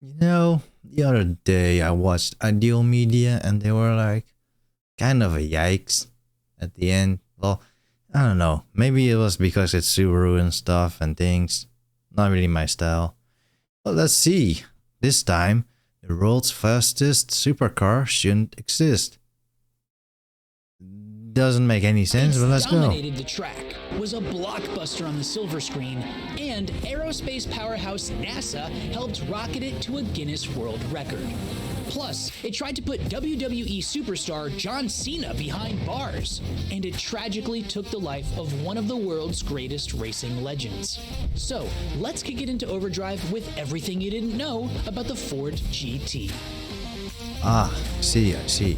The other day I watched Ideal Media and they were like kind of a yikes at the end. Well, I don't know. Maybe it was because it's Subaru and stuff and things. Not really my style. But let's see. This time, the world's fastest supercar shouldn't exist. Doesn't make any sense, but let's go. Dominated the track, was a blockbuster on the silver screen, and aerospace powerhouse NASA helped rocket it to a Guinness World Record. Plus, it tried to put WWE superstar John Cena behind bars, and it tragically took the life of one of the world's greatest racing legends. So, let's kick it into overdrive with everything you didn't know about the Ford GT. I see.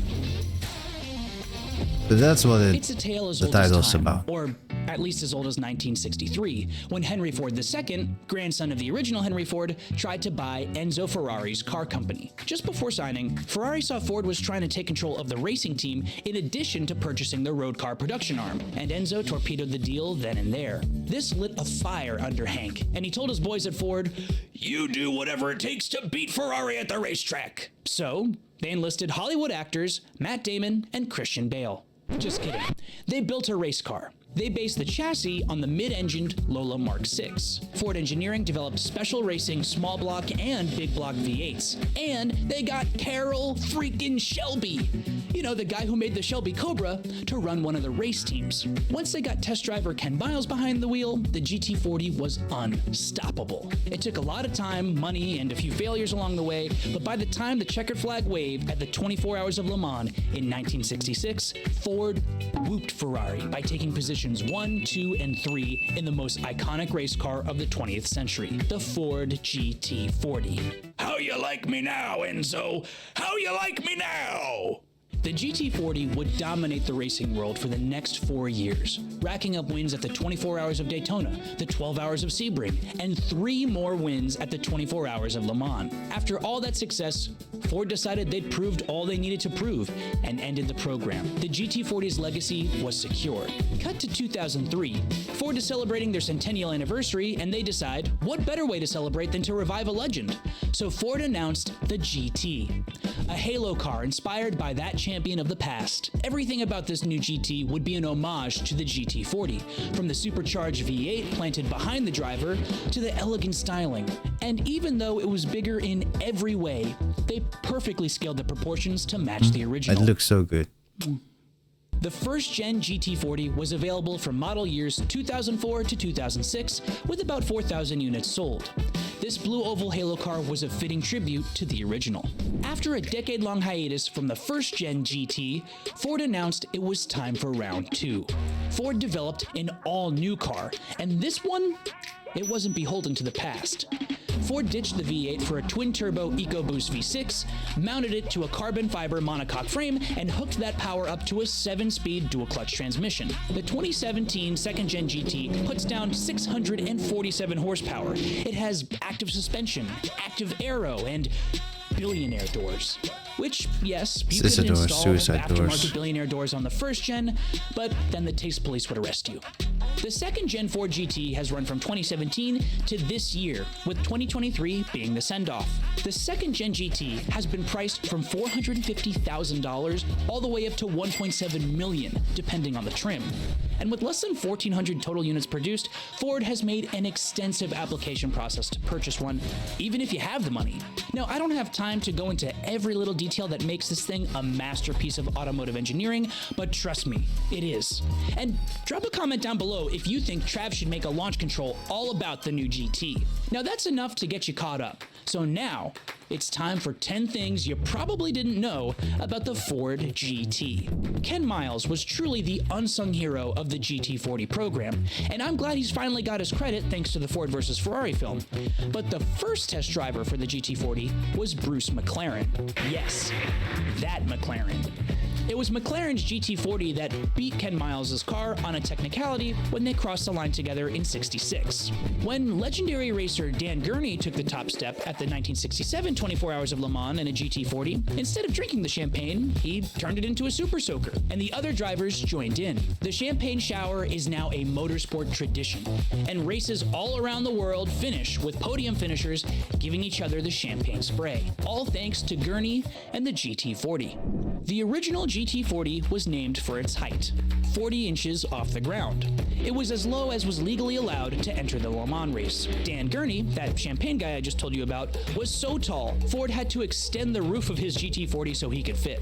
But that's what It's a tale as the old as title's time, about. or at least as old as 1963, when Henry Ford II, grandson of the original Henry Ford, tried to buy Enzo Ferrari's car company. Just before signing, Ferrari saw Ford was trying to take control of the racing team in addition to purchasing the road car production arm, and Enzo torpedoed the deal then and there. This lit a fire under Hank, and he told his boys at Ford, "You do whatever it takes to beat Ferrari at the racetrack." So, they enlisted Hollywood actors Matt Damon and Christian Bale. Just kidding. They built a race car. They based the chassis on the mid-engined Lola Mark VI. Ford Engineering developed special racing small block and big block V8s. And they got Carroll freaking Shelby, the guy who made the Shelby Cobra, to run one of the race teams. Once they got test driver Ken Miles behind the wheel, the GT40 was unstoppable. It took a lot of time, money, and a few failures along the way, but by the time the checkered flag waved at the 24 Hours of Le Mans in 1966, Ford whooped Ferrari by taking positions 1, 2, and 3 in the most iconic race car of the 20th century, the Ford GT40. How you like me now, Enzo? How you like me now? The GT40 would dominate the racing world for the next 4 years, racking up wins at the 24 Hours of Daytona, the 12 Hours of Sebring, and 3 more wins at the 24 Hours of Le Mans. After all that success, Ford decided they'd proved all they needed to prove and ended the program. The GT40's legacy was secure. Cut to 2003. Ford is celebrating their centennial anniversary, and they decide, what better way to celebrate than to revive a legend? So Ford announced the GT, a halo car inspired by that champion of the past. Everything about this new GT would be an homage to the GT40, from the supercharged V8 planted behind the driver to the elegant styling. And even though it was bigger in every way, they perfectly scaled the proportions to match the original. It looks so good. The first gen GT40 was available from model years 2004 to 2006, with about 4,000 units sold. This blue oval halo car was a fitting tribute to the original. After a decade-long hiatus from the first gen GT, Ford announced it was time for round 2. Ford developed an all-new car, and this one, it wasn't beholden to the past. Ford ditched the V8 for a twin-turbo EcoBoost V6, mounted it to a carbon fiber monocoque frame, and hooked that power up to a 7-speed dual-clutch transmission. The 2017 second-gen GT puts down 647 horsepower. It has active suspension, active aero, and billionaire doors. Which, yes, you could install aftermarket billionaire doors on the first gen, but then the taste police would arrest you. The second gen Ford GT has run from 2017 to this year, with 2023 being the send-off. The second gen GT has been priced from $450,000 all the way up to $1.7 million, depending on the trim. And with less than 1,400 total units produced, Ford has made an extensive application process to purchase one, even if you have the money. Now, I don't have time to go into every little detail that makes this thing a masterpiece of automotive engineering, but trust me, it is. And drop a comment down below if you think Trav should make a launch control all about the new GT. Now, that's enough to get you caught up. So now, it's time for 10 things you probably didn't know about the Ford GT. Ken Miles was truly the unsung hero of the GT40 program, and I'm glad he's finally got his credit thanks to the Ford vs. Ferrari film. But the first test driver for the GT40 was Bruce McLaren. Yes, that McLaren. It was McLaren's GT40 that beat Ken Miles' car on a technicality when they crossed the line together in '66. When legendary racer Dan Gurney took the top step at the 1967 24 Hours of Le Mans in a GT40, instead of drinking the champagne, he turned it into a super soaker, and the other drivers joined in. The champagne shower is now a motorsport tradition, and races all around the world finish with podium finishers giving each other the champagne spray, all thanks to Gurney and the GT40. The original GT40 was named for its height, 40 inches off the ground. It was as low as was legally allowed to enter the Le Mans race. Dan Gurney, that champagne guy I just told you about, was so tall, Ford had to extend the roof of his GT40 so he could fit.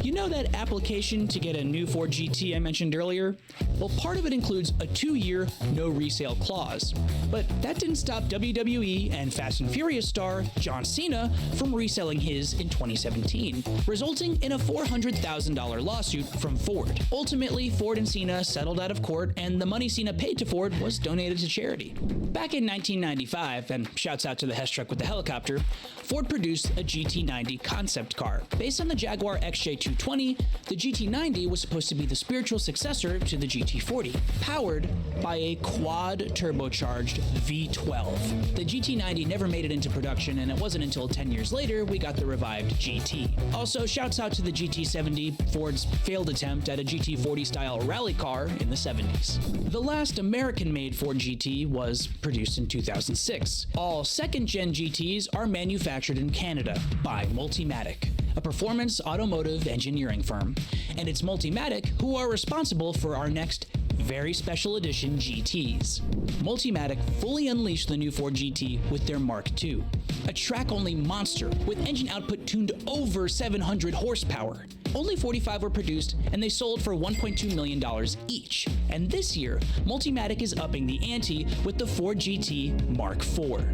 You know that application to get a new Ford GT I mentioned earlier? Well, part of it includes a 2-year no resale clause. But that didn't stop WWE and Fast and Furious star John Cena from reselling his in 2017, resulting in a $400,000 lawsuit from Ford. Ultimately, Ford and Cena settled out of court, and the money Cena paid to Ford was donated to charity. Back in 1995, and shouts out to the Hess truck with the helicopter, Ford produced a GT90 concept car. Based on the Jaguar XJ220, the GT90 was supposed to be the spiritual successor to the GT40, powered by a quad turbocharged V12. The GT90 never made it into production, and it wasn't until 10 years later we got the revived GT. Also, shouts out to the GT70, Ford's failed attempt at a GT40 style rally car in the 70s. The last American-made Ford GT was produced in 2006. All second-gen GTs are manufactured in Canada by Multimatic, a performance automotive engineering firm, and it's Multimatic who are responsible for our next very special edition GTs. Multimatic fully unleashed the new Ford GT with their Mark II, a track-only monster with engine output tuned to over 700 horsepower. Only 45 were produced, and they sold for $1.2 million each. And this year, Multimatic is upping the ante with the Ford GT Mark IV.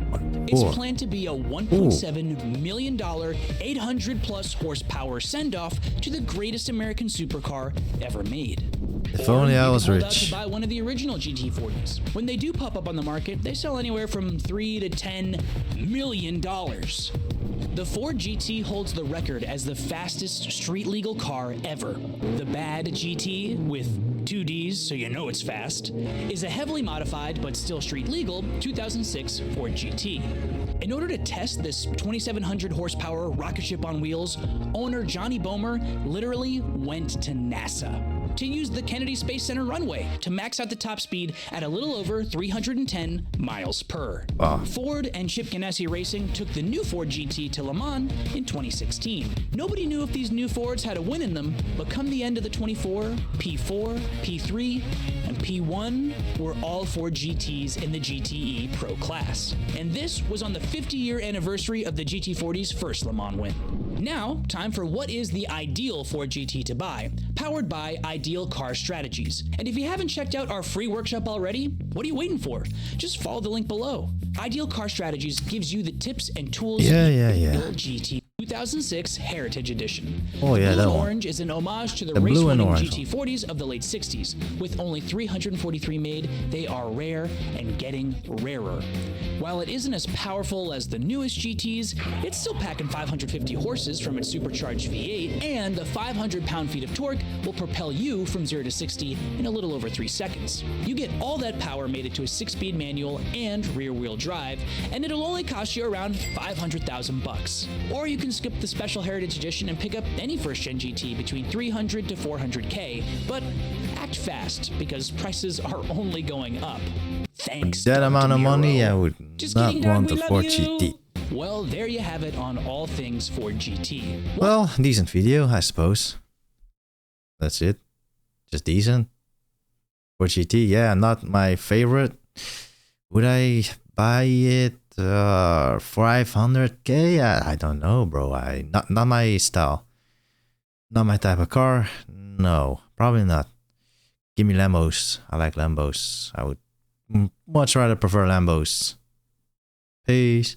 It's planned to be a $1.7 million, 800-plus horsepower send-off to the greatest American supercar ever made. If only I was hold out rich. to buy one of the original GT40s. When they do pop up on the market, they sell anywhere from $3 to $10 million. The Ford GT holds the record as the fastest street-legal car ever. The Bad GT, with 2 Ds so you know it's fast, is a heavily modified but still street-legal 2006 Ford GT. In order to test this 2,700 horsepower rocket ship on wheels, owner Johnny Bomer literally went to NASA to use the Kennedy Space Center runway to max out the top speed at a little over 310 miles per. Wow. Ford and Chip Ganassi Racing took the new Ford GT to Le Mans in 2016. Nobody knew if these new Fords had a win in them, but come the end of the 24, P4, P3, and P1 were all Ford GTs in the GTE Pro class. And this was on the 50-year anniversary of the GT40's first Le Mans win. Now, time for what is the ideal Ford GT to buy, powered by Ideal Car Strategies. And if you haven't checked out our free workshop already, what are you waiting for? Just follow the link below. Ideal Car Strategies gives you the tips and tools you need to build GT. 2006 Heritage Edition. Oh yeah, Blue that and one. Orange is an homage to the blue and race-winning orange GT40s of the late 60s. With only 343 made, they are rare and getting rarer. While it isn't as powerful as the newest GTs, it's still packing 550 horses from its supercharged V8, and the 500 pound-feet of torque will propel you from 0 to 60 in a little over 3 seconds. You get all that power mated to a 6-speed manual and rear-wheel drive, and it'll only cost you around $500,000. Or you can skip the special Heritage Edition and pick up any first-gen GT between $300 to $400K, but act fast because prices are only going up. Thanks. That amount of money, I would Just not kidding, Dad, want we a love Ford you. GT. Well, there you have it on all things Ford GT. Well, decent video, I suppose. That's it. Just decent. Ford GT, yeah, not my favorite. Would I buy it 500K? I don't know, bro. Not my style. Not my type of car. No, probably not. Give me Lambos. I like Lambos. I would much rather prefer Lambos. Peace.